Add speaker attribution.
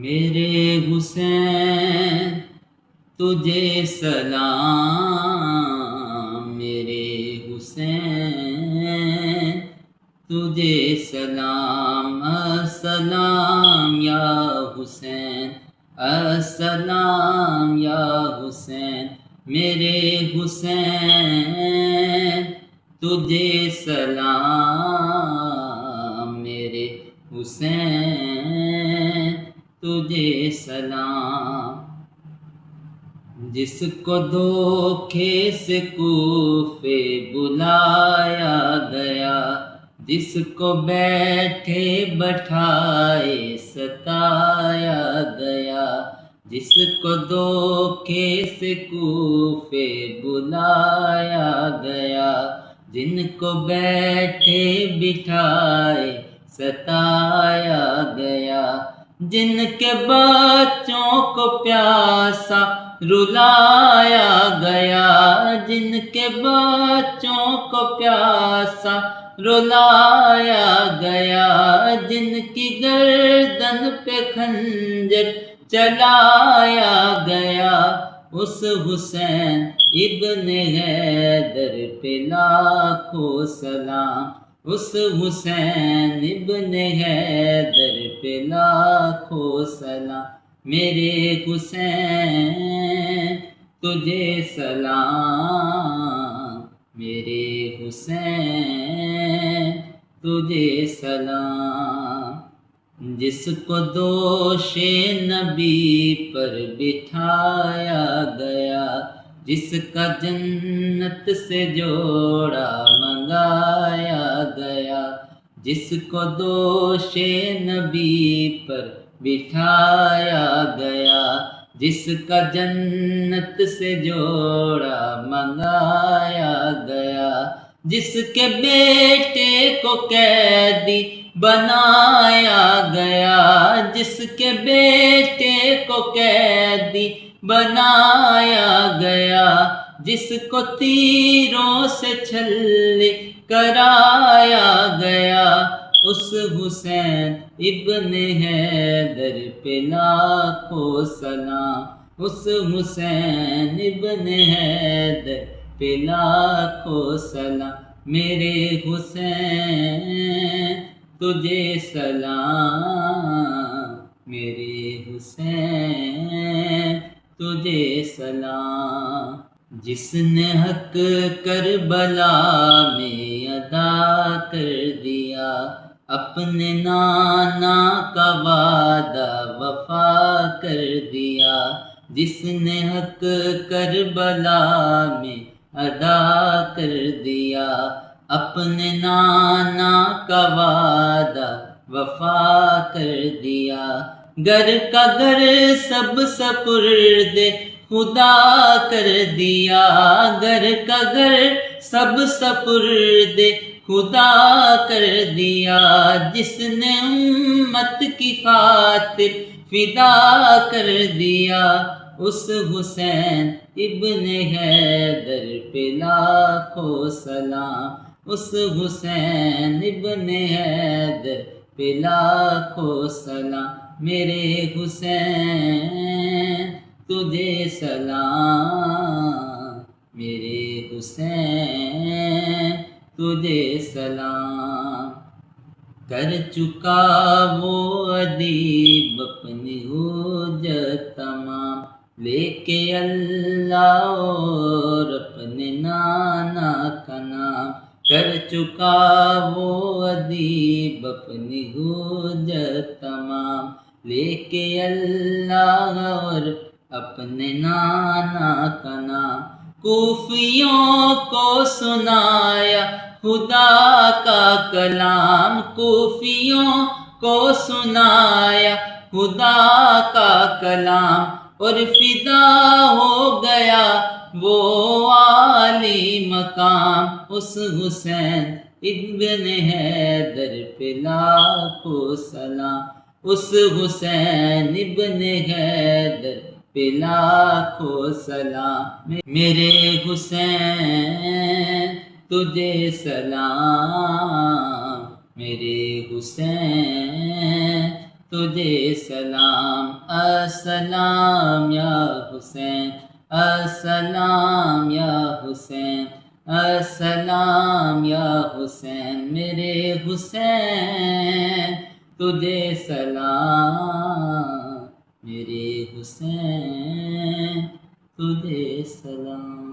Speaker 1: میرے حسین تجھے سلام، میرے حسین تجھے سلام، السلام یا حسین، السلام یا حسین، میرے حسین تجھے سلام، میرے حسین تجھے سلام۔ جس کو دھوکے سے کوفے بلایا گیا، جس کو بیٹھے بٹھائے ستایا گیا، جس کو دھوکے سے کوفے بلایا گیا، جن کو بیٹھے بٹھائے ستایا گیا، جن کے بچوں کو پیاسا رلایا گیا، جن کے بچوں کو پیاسا رلایا گیا، جن کی گردن پہ خنجر چلایا گیا، اس حسین ابن حیدر پہ لاکھوں سلام، اس حسین ابن حیدر پہ لاکھوں سلام، میرے حسین تجھے سلام، میرے حسین تجھے سلام۔ جس کو دوش نبی پر بٹھایا گیا، جس کا جنت سے جوڑا منگایا گیا، جس کو دوش نبی پر بٹھایا گیا، جس کا جنت سے جوڑا منگایا گیا، جس کے بیٹے کو قیدی بنایا گیا، جس کے بیٹے کو قیدی بنایا گیا، جس کو تیروں سے چھلے کرایا گیا، اس حسین ابن حیدر پہ لاکھوں سلام، اس حسین ابن حیدر پہ لاکھوں سلام، میرے حسین تجھے سلام، میرے حسین تجھے سلام۔ جس نے حق کربلا میں ادا کر دیا، اپنے نانا کا وعدہ وفا کر دیا، جس نے حق کربلا میں ادا کر دیا، اپنے نانا کا وعدہ وفا کر دیا، گر کا گر سب سپرد خدا کر دیا، گر کا گر سب سپرد خدا کر دیا، جس نے امت کی خاطر فدا کر دیا، اس حسین ابن حیدر پہ لاکھوں سلام، اس حسین ابن حیدر پہ لاکھوں سلام، میرے حسین تجھے سلام، میرے حسین تجھے سلام۔ کر چکا وہ ادیب اپنی حجت تمام، لے کے اللہ اور اپنے نانا کا نام، کر چکا وہ ادیب اپنی حجت تمام، لے کے اللہ اور اپنے نانا کا نام، کوفیوں کو سنایا خدا کا کلام، کوفیوں کو سنایا خدا کا کلام، اور فدا ہو گیا وہ عالی مقام، اس حسین ابن حیدر پہ لاکھوں سلام، اس حسین ابن حیدر پہ لاکھوں سلام، میرے حسین تجھے سلام، میرے حسین تجھے سلام، السلام یا حسین، السلام یا حسین، السلام یا حسین، میرے حسین تجھے سلام، میرے حسین تجھے سلام۔